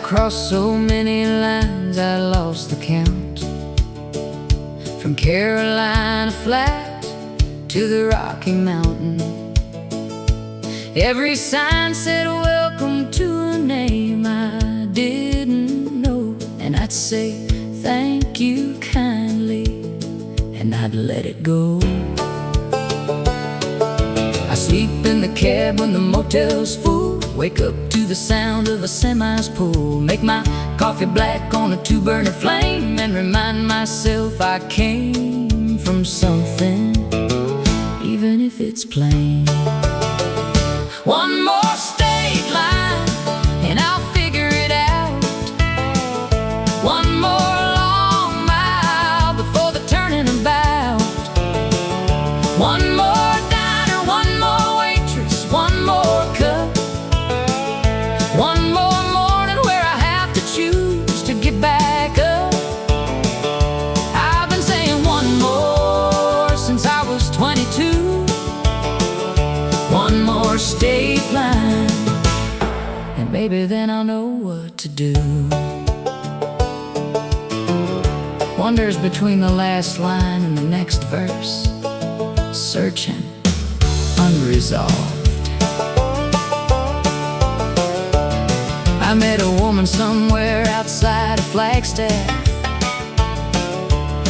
crossed so many lines I lost the count. From Carolina flat to the Rocky Mountain, every sign said welcome to a name I didn't know. And I'd say thank you kindly, and I'd let it go. I sleep in the cab when the motel's full, wake up to the sound of a semi's pull, make my coffee black on a 2-burner flame, and remind myself I came from something, even if it's plain. One more state line and I'll figure it out. One more long mile before the turning about. One more diner, one more waitress, one more cup. One more morning where I have to choose to get back up. I've been saying one more since I was 22. One more state line, and maybe then I'll know what to do. Wanders between the last line and the next verse, searching, unresolved. I met a woman somewhere outside of Flagstaff.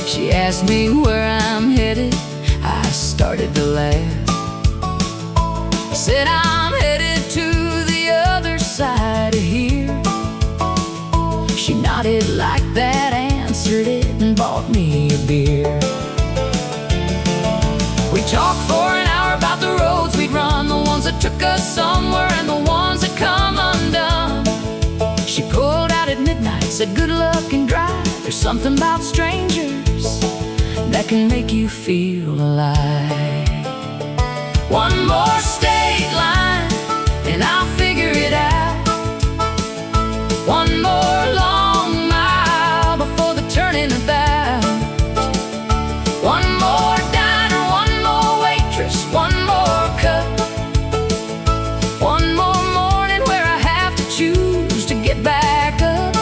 She asked me where I'm headed. I started to laugh. Said I'm headed to the other side of here. She nodded like that, answered it, and bought me a beer. We talked for an hour about the roads we'd run, the ones that took us somewhere and the ones that come undone. She pulled out at midnight, said good luck and drive. There's something about strangers that can make you feel alive. One more state line and I'll figure it out. One more long mile before the turning about. One more diner, one more waitress, one more cup. One more morning where I have to choose to get back up.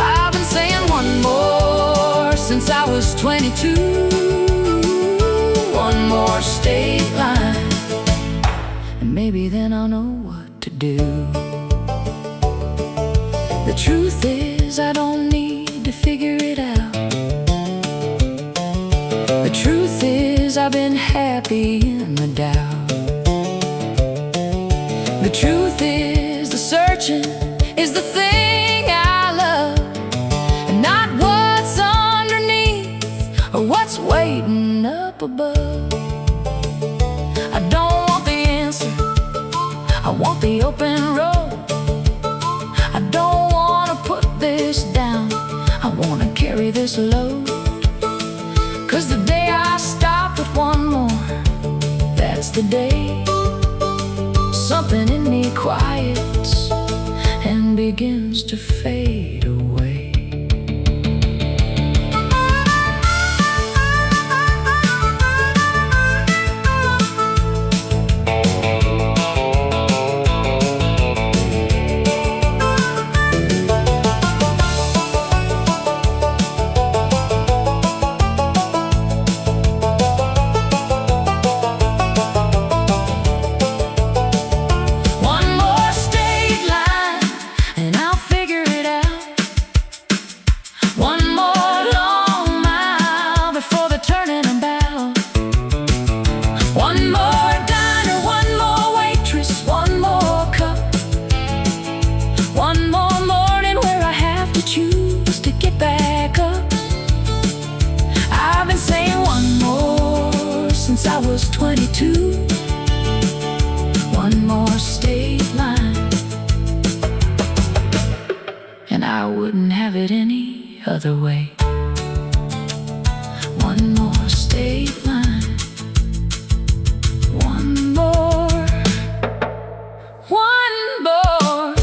I've been saying one more since I was 22. One more state line, and maybe then I'll know what to do. The truth is I don't need to figure it out. The truth is I've been happy in the doubt. The truth is the searching is the thing I love, and not what's underneath or what's waiting up above. I don't want the answer, I want the open road. I don't want to put this down, I want to carry this load. 'Cause the day I stop at one more, that's the day something in me quiets and begins to fade away. I was 22. One more state line, and I wouldn't have it any other way. One more state line. One more. One more.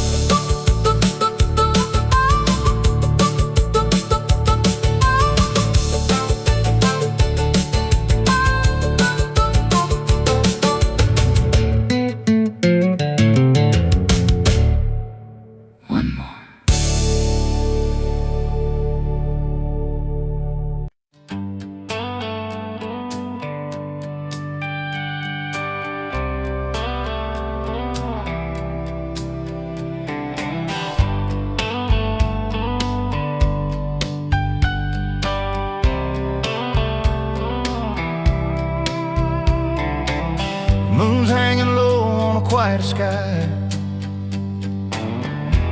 One quieter sky.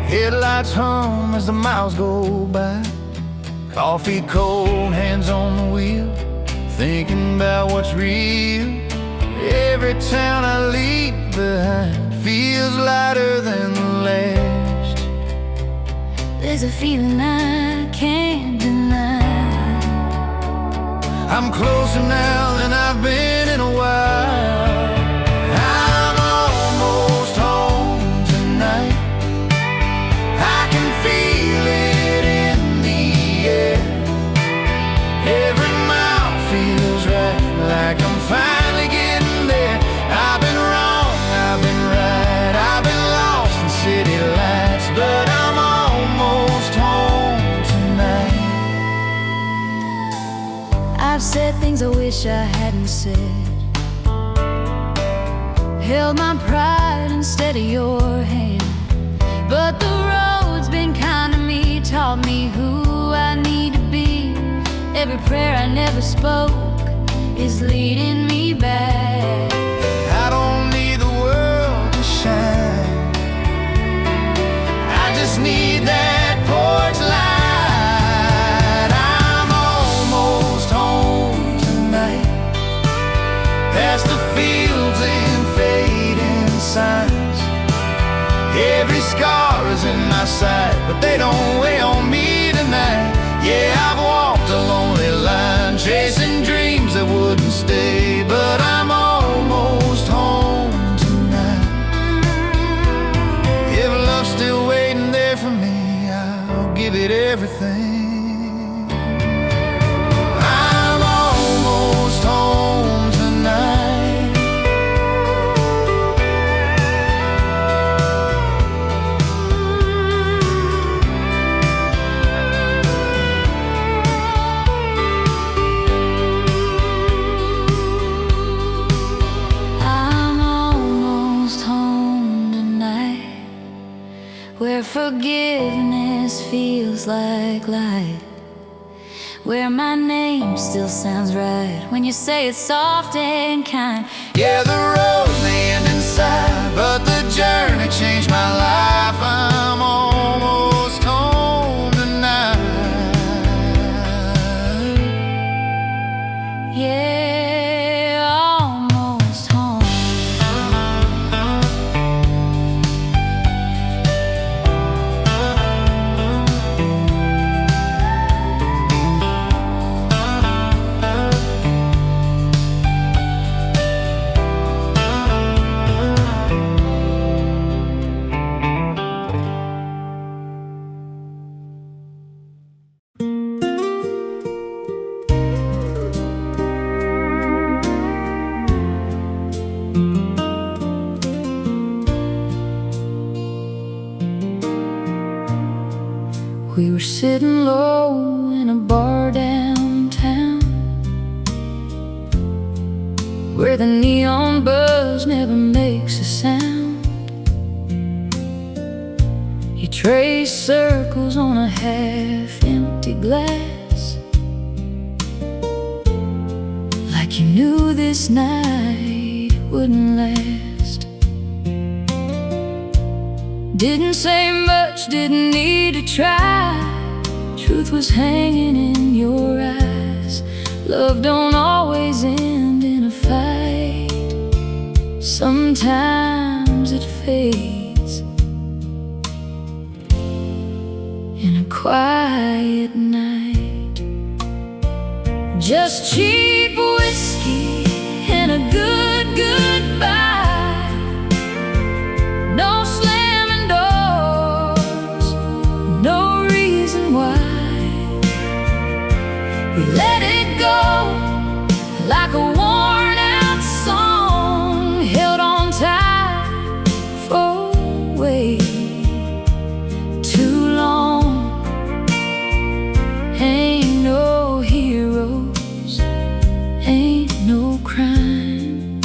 Headlights hum as the miles go by. Coffee cold, hands on the wheel, thinking about what's real. Every town I leave behind feels lighter than the last. There's a feeling I can't deny. I'm closer now than I've been in a while. I'm almost home tonight. I can feel it in the air. Every mile feels right, like I'm finally getting there. I've been wrong, I've been right, I've been lost in city lights, but I'm almost home tonight. I've said things I wish I hadn't said, held my pride instead of your hand, but the road's been kind to me, taught me who I need to be. Every prayer I never spoke is leading me back. I don't need the world to shine, I just need that porch light. I'm almost home tonight, past the fields and fading signs. Every scar is in my sight, but they don't weigh on me tonight. Yeah, I've walked a lonely line, chasing dreams that wouldn't stay, but I'm almost home tonight. If love's still waiting there for me, I'll give it everything. I'm almost home tonight. Where forgiveness feels like light, where my name still sounds right when you say it's soft and kind. Yeah, the road may end inside, but the journey changed my life. I'm almost home tonight. Yeah, almost home. We were sitting low in a bar downtown, where the neon buzz never makes a sound. You trace circles on a half-empty glass, like you knew this night wouldn't last. Didn't say much, didn't need to try. Truth was hanging in your eyes. Love don't always end in a fight, sometimes it fades in a quiet night. Just cheap whiskey and a good goodbye. No slamming doors, no reason why. We let it go like a worn out song, held on tight for way too long. Ain't no heroes, ain't no crime,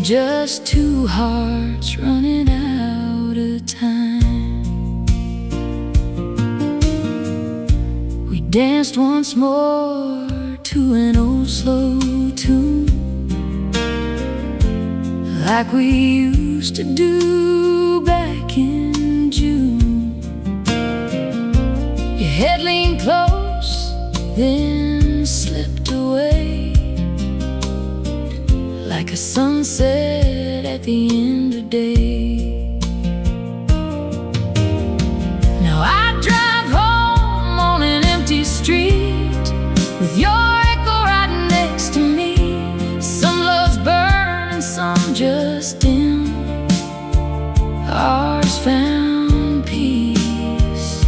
just two hearts running out of time. We danced once more to an old slow tune, like we used to do back in June. Your head leaned close, then slipped away, like a sunset at the end of day. Now I drive home on an empty street with your echo right next to me. Some loves burn and some just dim. Ours found peace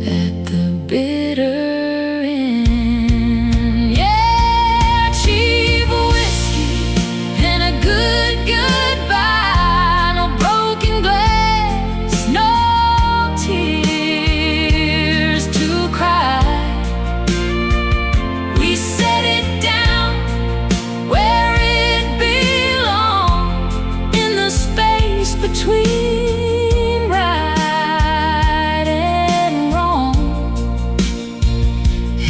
at the bitter end. Yeah, cheap whiskey and a good goodbye. No broken glass, no tears to cry. We set it down where it belonged, in the space between right and wrong.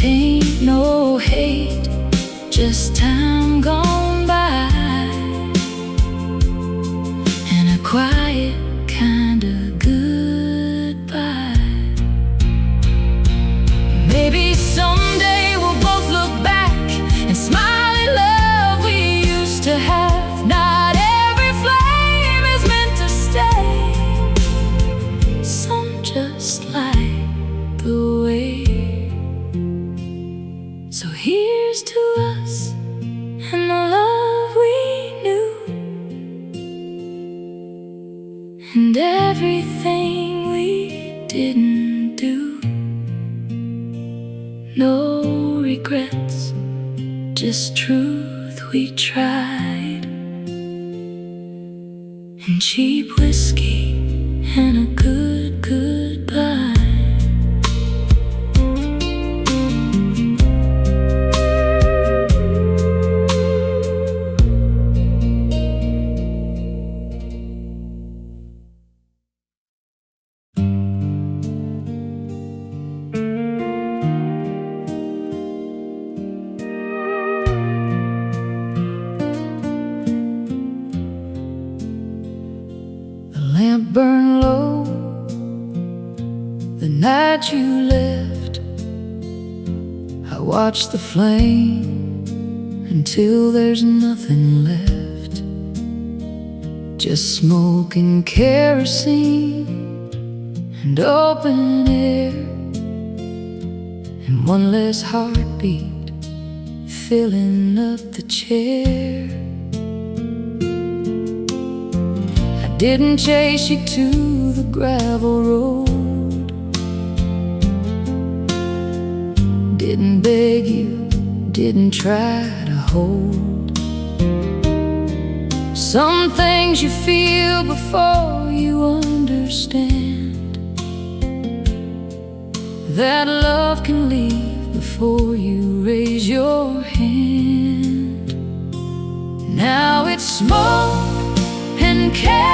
Ain't no hate, just time gone by, and a quiet kind of goodbye. Maybe someday we'll both look back and smile at love we used to have. Not every flame is meant to stay, some just light the way. So here's to us and the love we knew, and everything we didn't do. No regrets, just truth we tried, and cheap whiskey and a good goodbye. The lamp burned low the night you left. I watched the flame until there's nothing left, just smoke and kerosene and open air, and one less heartbeat filling up the chair. Didn't chase you to the gravel road, didn't beg you, didn't try to hold. Some things you feel before you understand, that love can leave before you raise your hand. Now it's smoke and kerosene,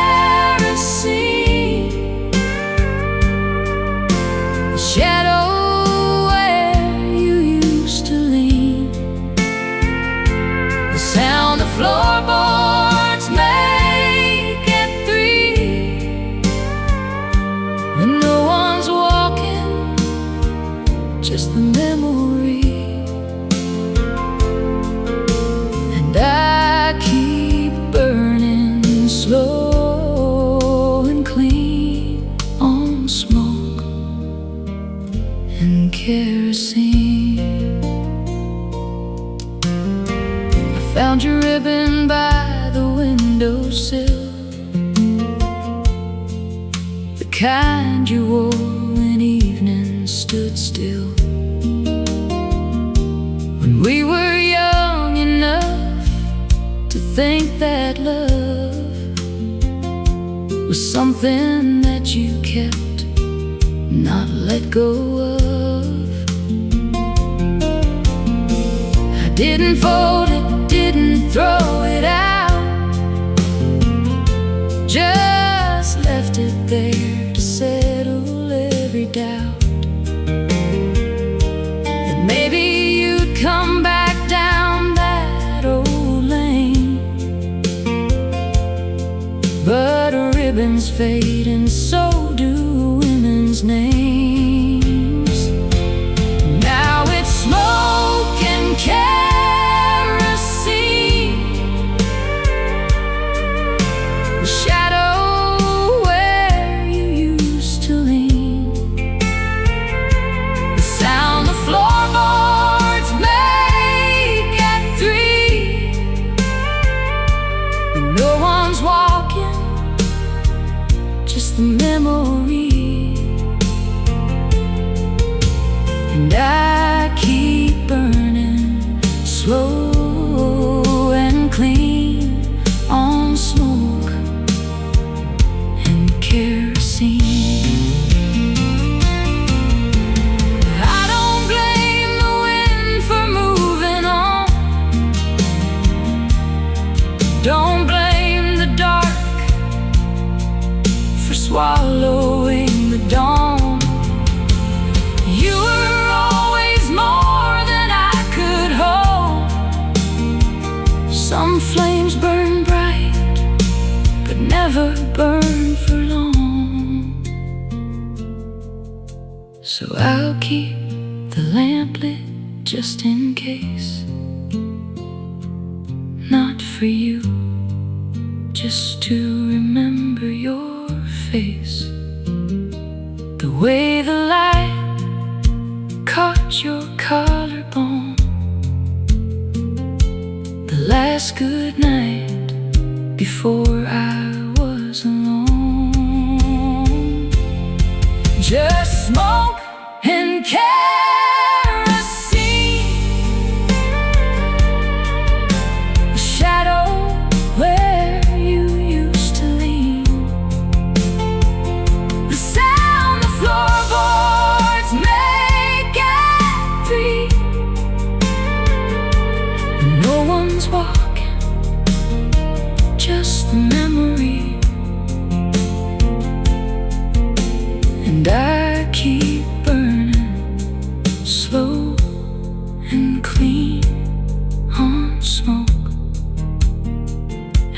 the shadow where you used to lean, the sound the floorboards make at 3, when no one's walking, just the memory. And I keep burning slow and clean on smoke and kerosene. I found your ribbon by the windowsill, the kind you wore when evening stood still, when we were young enough to think that love was something that you kept, not let go of. I didn't fold it, didn't throw it out, just left it there to settle every doubt, that maybe you'd come back down that old lane ribbons fade, and so do women's names. Now it's smoke and kerosene, the shadow where you used to lean, the sound the floorboards make at 3, when no one's walking, just the memory. And I keep burning slow and clean on smoke and kerosene. I don't blame the wind for moving on. Don't blame the dark for swallowing the dawn. You were always more than I could hold. Some flames burn bright, but never burn for long. So I'll keep the lamp lit just in case. Not for you, just to remember your face. The way the light caught your collarbone, the last good night before I was alone. Just smoke and kerosene, a shadow where you used to lean, the sound the floorboards make at 3, when no one's walking, just the memory. And I keep burning slow and clean on smoke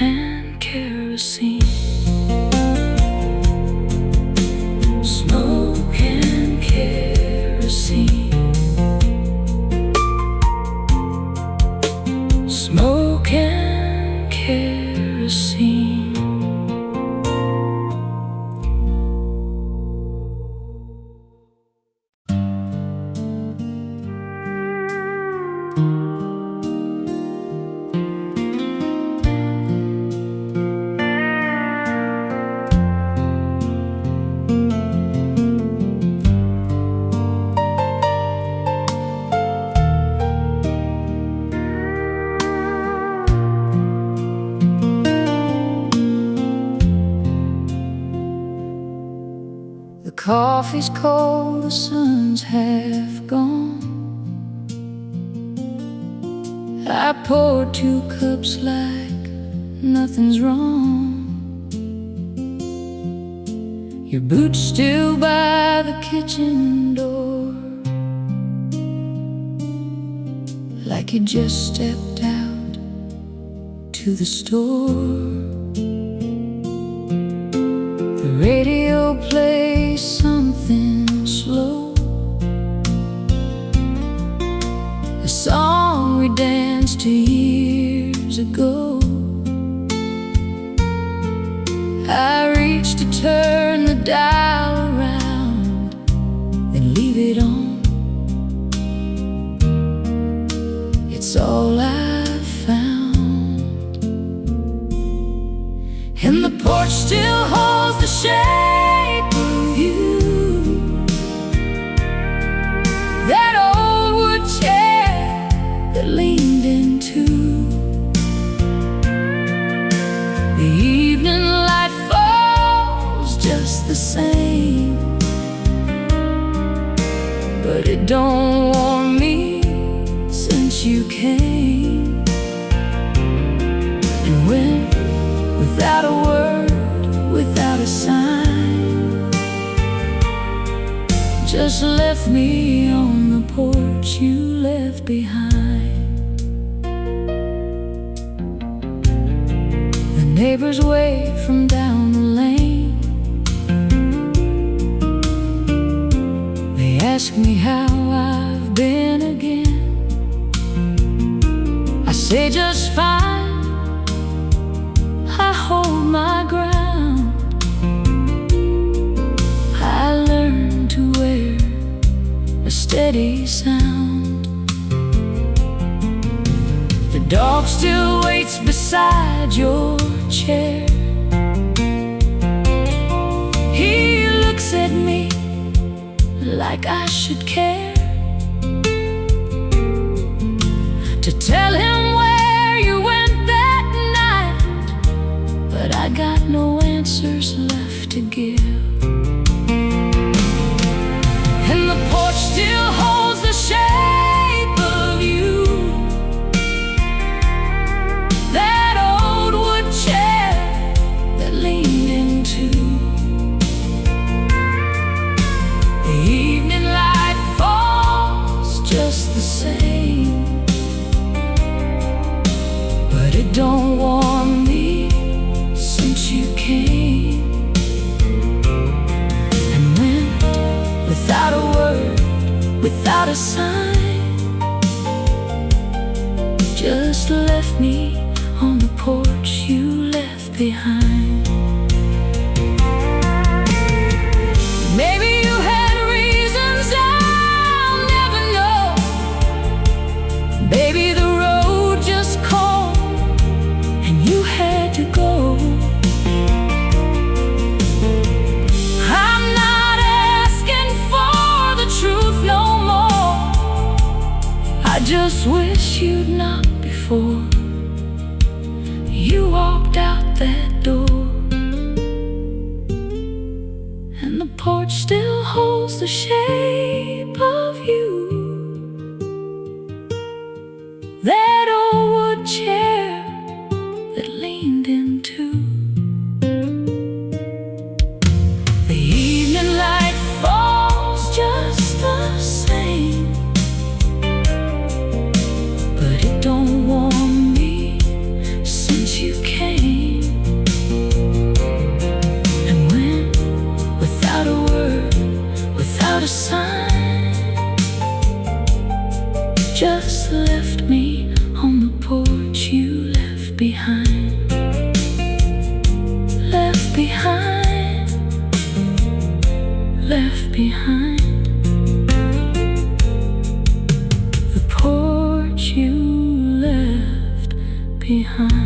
and kerosene. Smoke and kerosene. Smoke and kerosene. The coffee's cold, the sun's half gone. I poured 2 cups like nothing's wrong. Your boots still by the kitchen door, like you just stepped out to the store. The radio plays something slow, a song we danced to years ago. I reach to turn the dial around, then leave it on. It's all I've found, and the porch still holds the shape of you, that old wood chair that leaned into. The evening light falls just the same, but it don't warm me since you came. And when, without a word, without a sign, just left me on the porch you left behind. The neighbors wave from down the lane, ask me how I've been again, I say just fine. I hold my ground. I learned to wear a steady sound. The dog still waits beside your chair. He looks at me like I should care to tell him where you went that night, but I got no answers left to give. And the porch still holds the shape of you, that old wood chair that leaned into. The evening light falls just the same, but it don't warm me since you came. And went without a word, without a sign, just left me on the porch you left behind. Maybe you had reasons I'll never know. Baby, the road just called and you had to go. I'm not asking for the truth no more. I just wish you'd knocked before you walked out that door. And the porch still holds the shape of you, that old wood chair that leaned into. The evening light falls just the same, but it don't warm me since you came. And went without a word, without a sign, just left me on the porch you left behind. Left behind, left behind. The porch you left behind.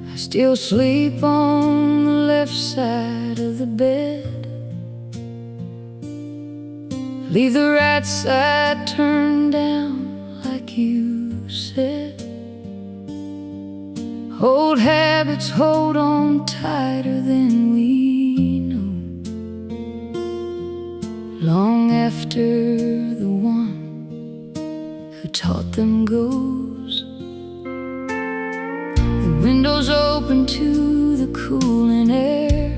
I still sleep on the left side of the bed, leave the right side turned down like you said. Old habits hold on tighter than we know, long after the one who taught them goes. The windows open to the cooling air,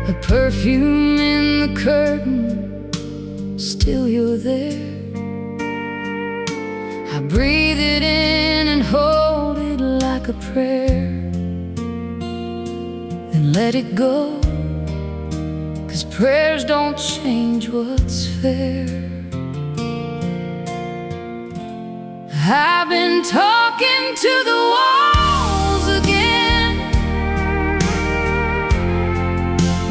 a perfume in the curtain, still you're there. I breathe it in and hold it like a prayer, then let it go, 'cause prayers don't change what's fair. I've been talking to the walls again,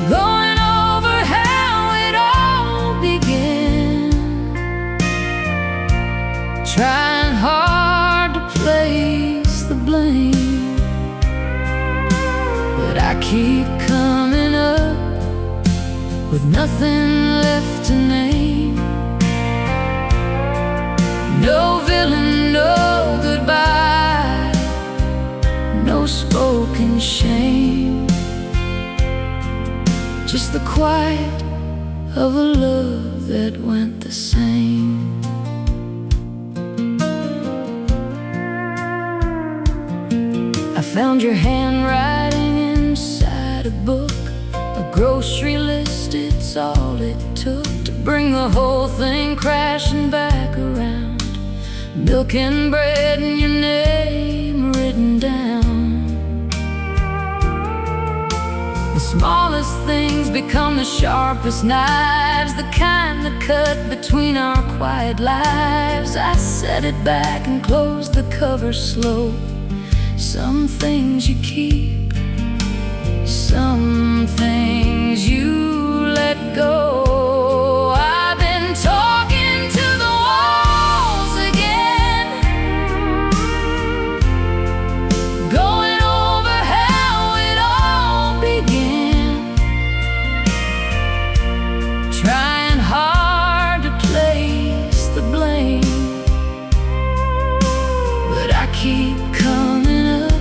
going over how it all began, trying hard to place the blame, but I keep coming up with nothing left to name. No villain, no goodbye, no spoken shame, just the quiet of a love that went the same. I found your handwriting inside a book, a grocery list, it's all it took to bring the whole thing crashing back around. Milk and bread and your name written down. The smallest things become the sharpest knives, the kind that cut between our quiet lives. I set it back and closed the cover slow. Some things you keep, some things you let go. I've been talking to the walls again, going over how it all began, trying hard to place the blame, but I keep coming up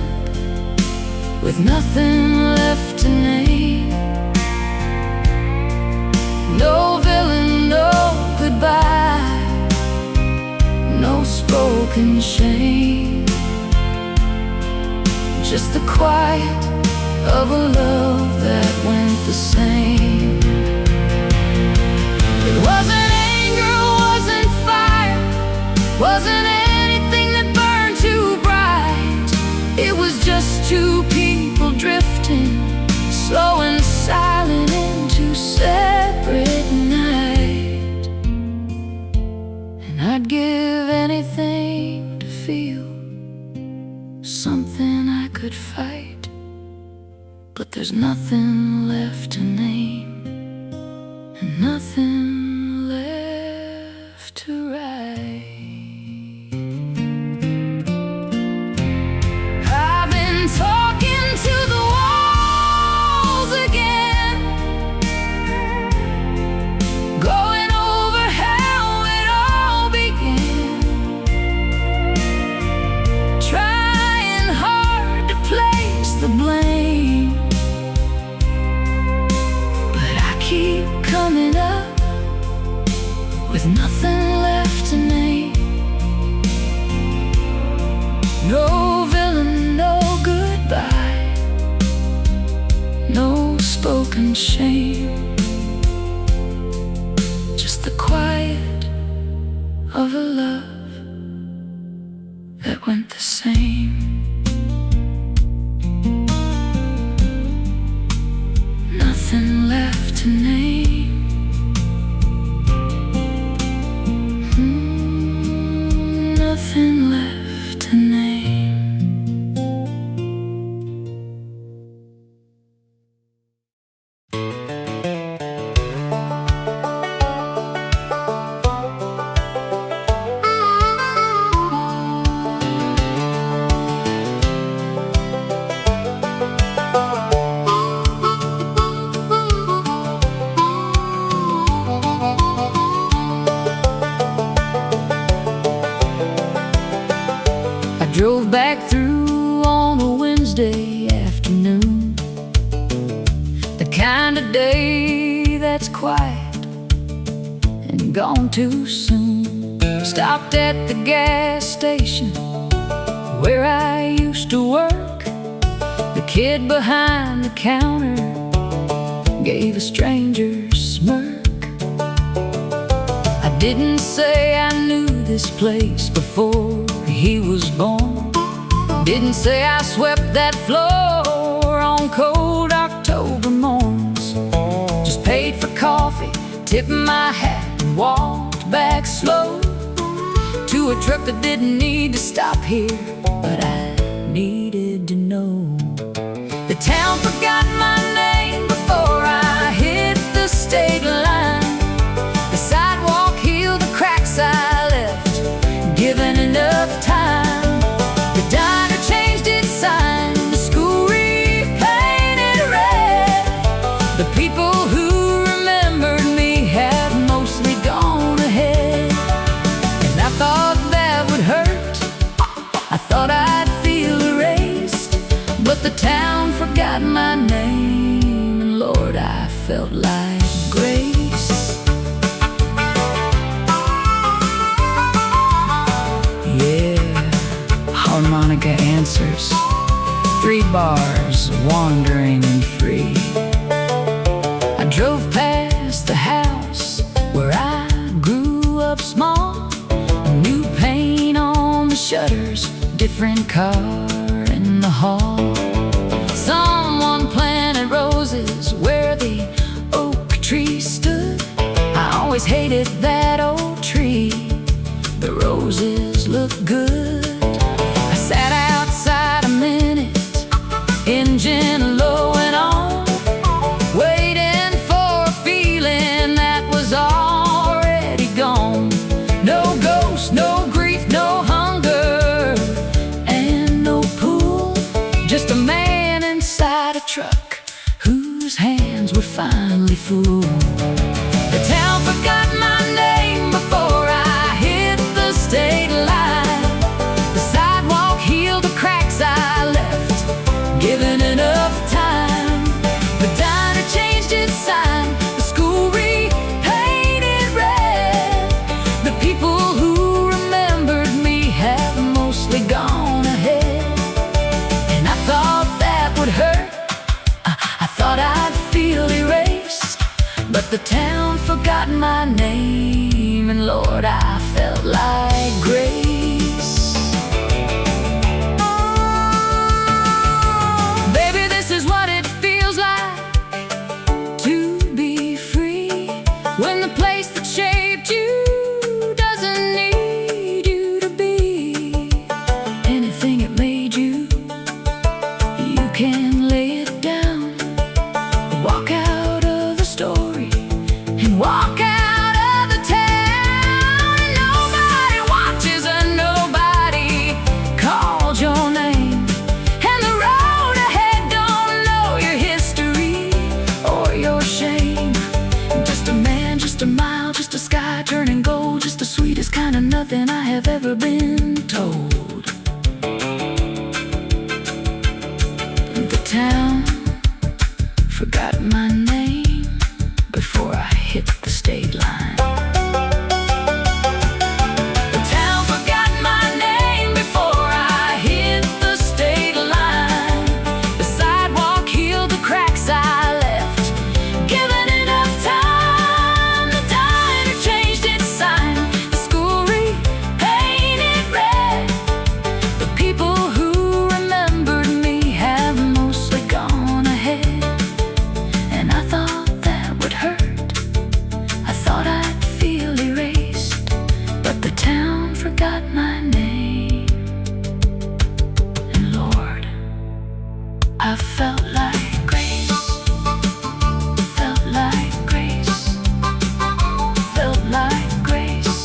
with nothing left to name. No villain, no goodbye, no spoken shame, just the quiet of a love that went the same. It wasn't anger, wasn't fire, wasn't anything that burned too bright. It was just two people drifting, slow and silent into separate night. And I'd give anything to feel something I could fight, but there's nothing left to name and nothing left to write. Talking to the walls again, going over how it all began, trying hard to place the blame, but I keep coming up with nothing left to name. No villain, no goodbye, no spoken shame, just the quiet of a love that went the same. Nothing left to name, nothing left to name. Drove back through on a Wednesday afternoon, the kind of day that's quiet and gone too soon. Stopped at the gas station where I used to work. The kid behind the counter gave a stranger smirk. I didn't say I knew this place before he was born. Didn't say I swept that floor on cold October morns. Just paid for coffee, tipped my hat, and walked back slow to a truck that didn't need to stop here, but I needed to know. The town forgot my name before I hit the state line. The sidewalk healed the cracks I left, given enough time. The diner changed its sign, the school repainted red. The people who remembered me have mostly gone ahead. And I thought that would hurt, I thought I'd feel erased, but the town forgot my name, and Lord, I felt like grace. dancers, 3 bars, wandering and free. I drove past the house where I grew up small. New paint on the shutters, different car in the hall. Someone planted roses where the oak tree stood. I always hated that old tree. The roses look good. I sat outside a minute, engine low and on, waiting for a feeling that was already gone. No ghost, no grief, no hunger, and no pool. Just a man inside a truck whose hands were finally full. The town forgot my name before I hit the state line. The sidewalk healed the cracks I left, given enough time. The diner changed its sign, the school repainted red. The people who remembered me have mostly gone ahead. And I thought that would hurt, I thought I'd feel erased. But the town forgot my name, and Lord, I felt like grace. Baby, this is what it feels like to be free, when the place that shaped you doesn't need you to be anything it made you. You can lay it down, walk out of the story, and walk out of the town. And nobody watches and nobody calls your name. And the road ahead don't know your history or your shame. Just a man, just a mile, just a sky turning gold, just the sweetest kind of nothing I have ever been told. The town forgot my name before I hit the state line. The town forgot my name before I hit the state line. The sidewalk healed the cracks I left, given enough time. The diner changed its sign, the school repainted red. The people who remembered me have mostly gone ahead. And I thought that would hurt, I thought I'd feel erased. But the town forgot my name, and Lord, I felt like grace. Felt like grace. Felt like grace.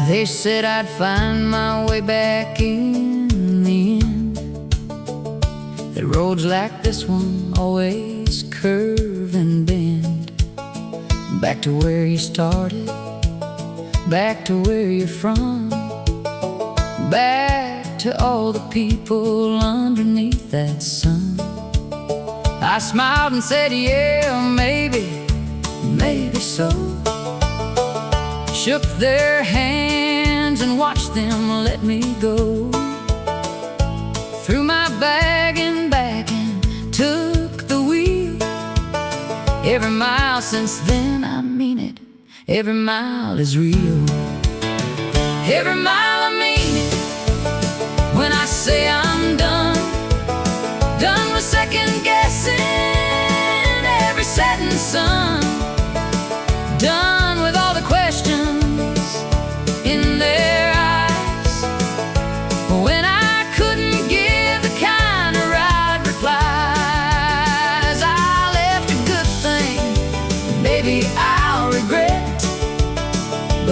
They said I'd find my way back in the end. The roads like this one always curve and bend. Back to where you started, back to where you're from, back to all the people underneath that sun. I smiled and said, yeah, maybe, maybe so. Shook their hands and watched them let me go. Threw my bag and back and took the wheel. Every mile since then, I mean it, every mile is real. Every mile I mean it, when I say I'm done. Done with second guessing every setting sun. Done with all the questions in their eyes when I could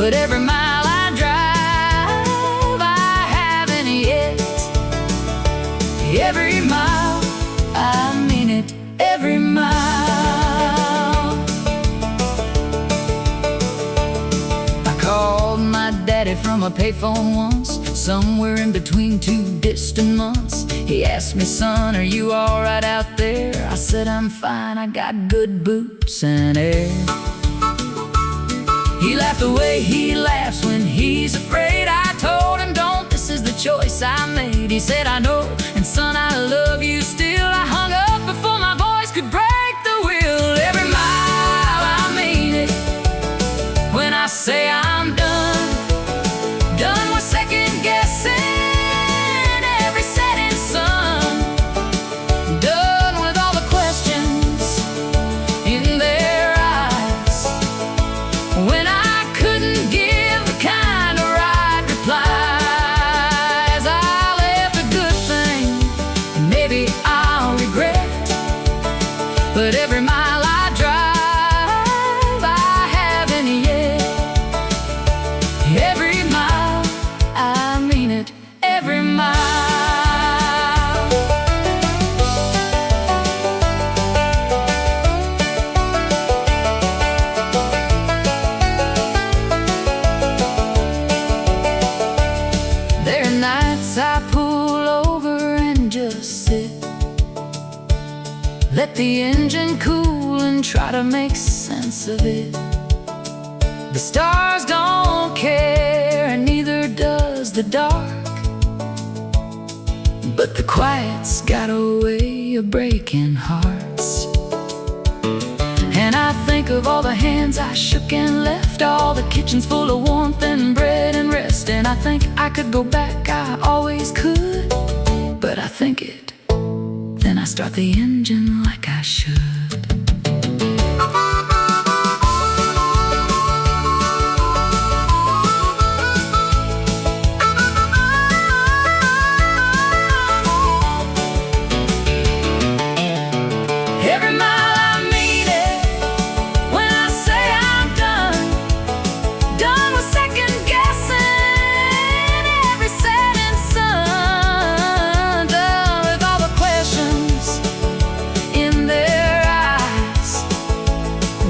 but every mile I drive, I haven't yet. Every mile, I mean it, every mile. I called my daddy from a payphone once, somewhere in between two distant months. He asked me, son, are you alright out there? I said, I'm fine, I got good boots and air. He laughed the way he laughs when he's afraid. I told him, don't, this is the choice I made. He said, I know, and son, I love you still. I hung up before my voice could break the wheel. Every mile, I mean it, when I say I'm done. Done with second guessing every setting sun. Done with all the questions in their eyes when I couldn't give the kind of right replies. I left a good thing, maybe I'll regret, but every mile I drive, I haven't yet. Every mile, I mean it, every mile. There are nights I pull over and just sit, let the engine cool and try to make sense of it. The stars don't care, and neither does the dark, but the quiet's got a way of breaking hearts. And I think of all the hands I shook and left, all the kitchens full of warmth and bread and rest. And I think I could go back, I always could, but I think it, then I start the engine like I should. Every mile, I mean it, when I say I'm done. Done with second guessing every setting sun. Done with all the questions in their eyes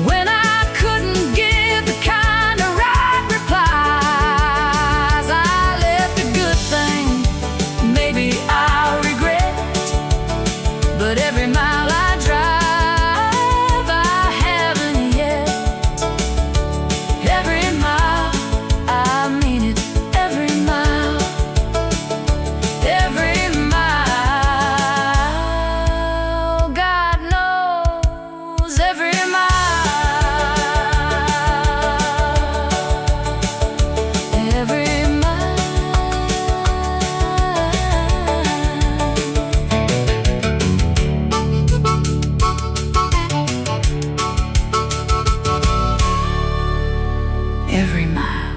when I couldn't give the kind of right replies. I left a good thing, maybe I'll regret, but every mile I drive, I haven't yet. Every mile, I mean it, every mile. Every mile, God knows, every mile. Every mile. Every mile.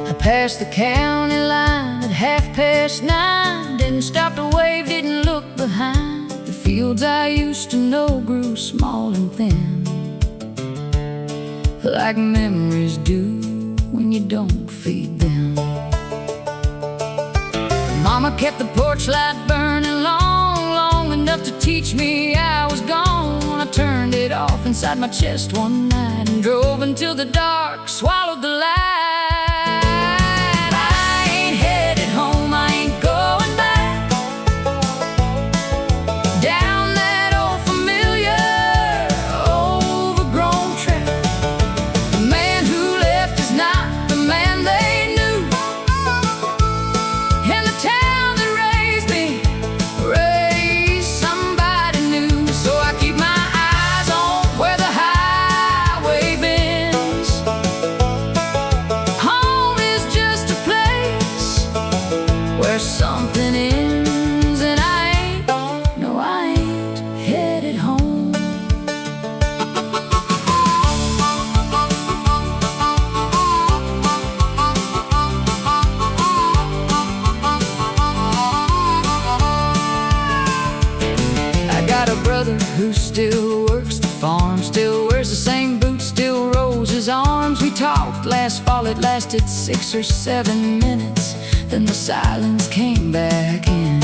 I passed the county line at 9:30. Didn't stop to wave, didn't look behind. The fields I used to know grew small and thin, like memories do when you don't feed them. Mama kept the porch light burning long, long enough to teach me I was gone. I turned it off inside my chest one night and drove until the dark swallowed the light. I ain't headed home, I ain't going back down that old familiar, overgrown track. The man who left is not the man they knew, and the town that raised me raised somebody new. So I keep my eyes on where the highway bends. still works the farm, still wears the same boots, still rolls his arms. We talked last fall, it lasted 6 or 7 minutes, then the silence came back in.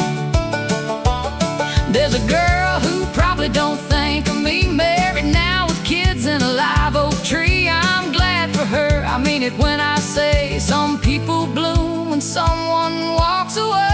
There's a girl who probably don't think of me, married now with kids and a live oak tree. I'm glad for her, I mean it when I say some people bloom when someone walks away.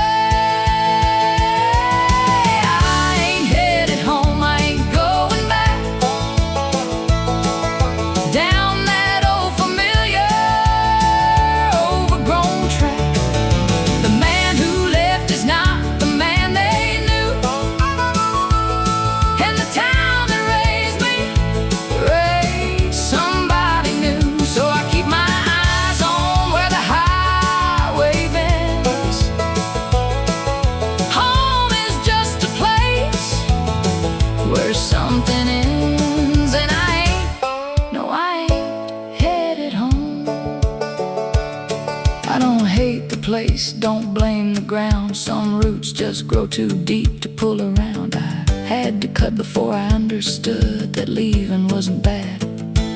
Where something ends, and I ain't headed home. I don't hate the place, don't blame the ground. Some roots just grow too deep to pull around. I had to cut before I understood that leaving wasn't bad,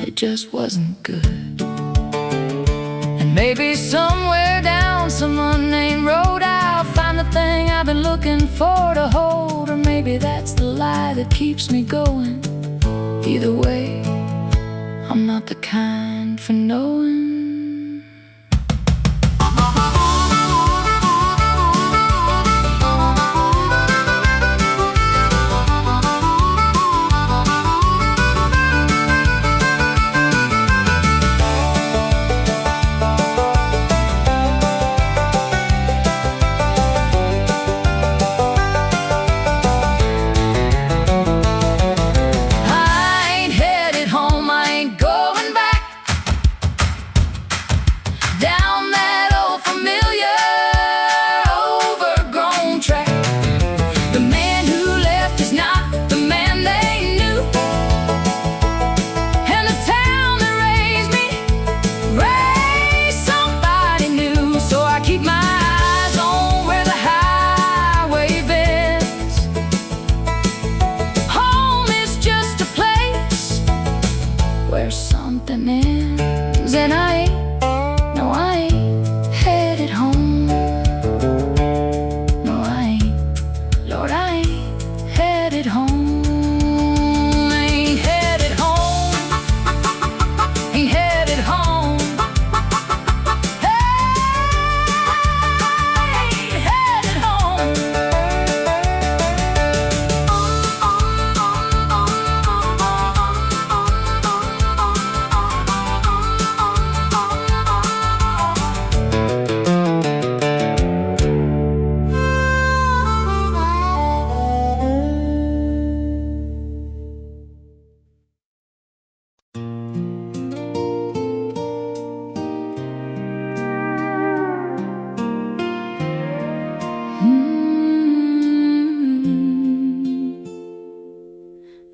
it just wasn't good. And maybe somewhere down some unnamed road I'll find the thing I've been looking for to hold. Or maybe that's the lie that keeps me going. Either way, I'm not the kind for knowing. Something ends, and I ain't headed home. No, I ain't, Lord, I ain't headed home. Ain't headed home, ain't headed home. Hey, ain't headed home.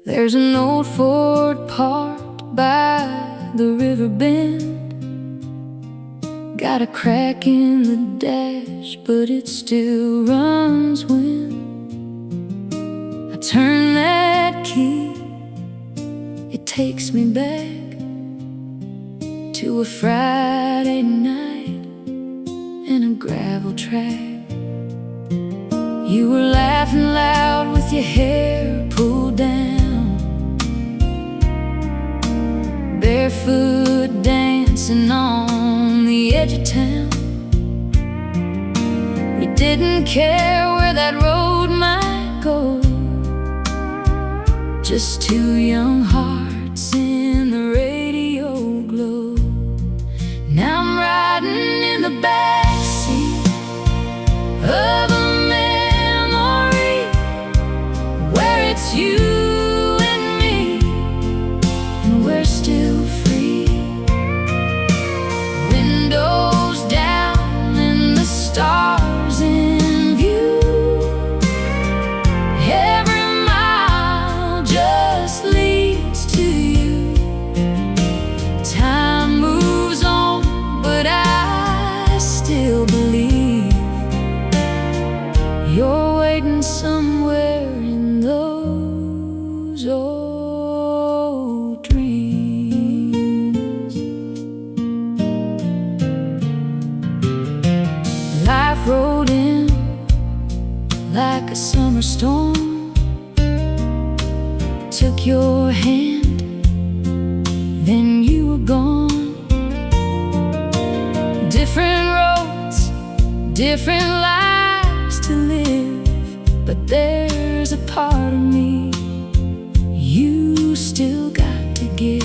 There's an old Ford parked by the river bend. Got a crack in the dash, but it still runs when I turn that key. It takes me back to a Friday night in a gravel track. You were laughing loud with your hair pulled down, barefoot dancing on the edge of town. You didn't care where that road might go, just two young hearts in the radio glow. Now I'm riding in the backseat of a memory where it's you and me, and we're still free. Windows down and the stars in view. Every mile just leads to you. Time moves on, but I still believe summer storm took your hand, then you were gone. Different roads, different lives to live, but there's a part of me you still got to give.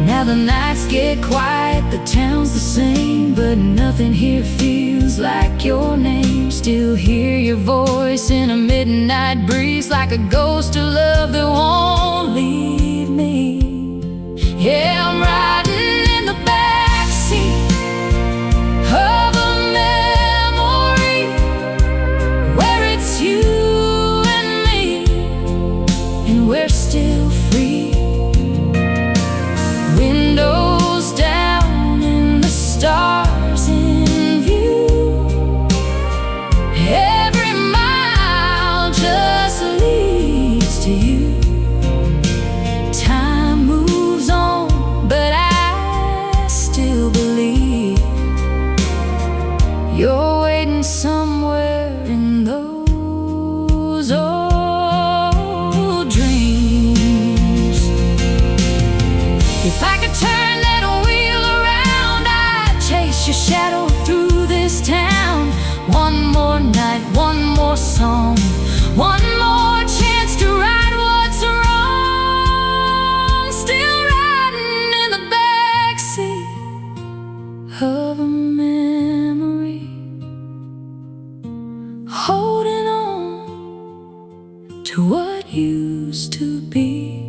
Now the nights get quiet, the town's the same, but nothing here feels like your name. Still hear your voice in a midnight breeze, like a ghost of love that won't leave me. Yeah, I'm riding in the backseat of a memory where it's you and me, and we're still free. Windows down and the stars in view. Every mile just leads to you. Time moves on, but I still believe you're waiting somewhere in those old dreams. If I could turn that wheel around, I'd chase your shadow through this town. One more night, one more song, one more chance to right what's wrong. Still riding in the backseat of a memory, holding on to what used to be.